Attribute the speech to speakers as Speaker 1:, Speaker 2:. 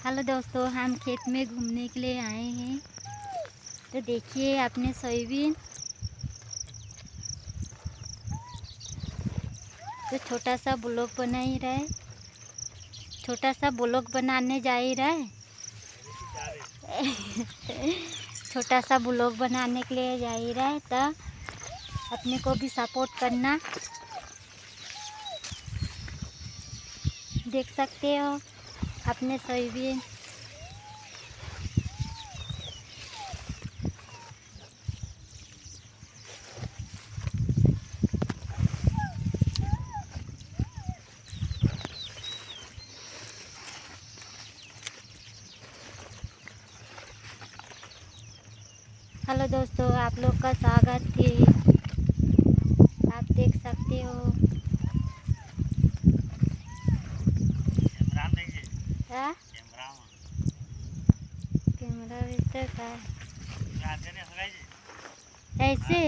Speaker 1: Hello दोस्तों, हम खेत में घूमने के लिए आए हैं। तो देखिए अपने सोयाबीन तो छोटा सा ब्लॉग बना ही रहे, छोटा सा ब्लॉग बनाने जा ही रहे छोटा सा ब्लॉग बनाने के लिए जा ही रहे। तो अपने को भी सपोर्ट करना। देख सकते हो अपने सोयाबीन हेलो दोस्तों, आप लोग का स्वागत है। आप देख सकते हो कैमरा भीतर का ऐसे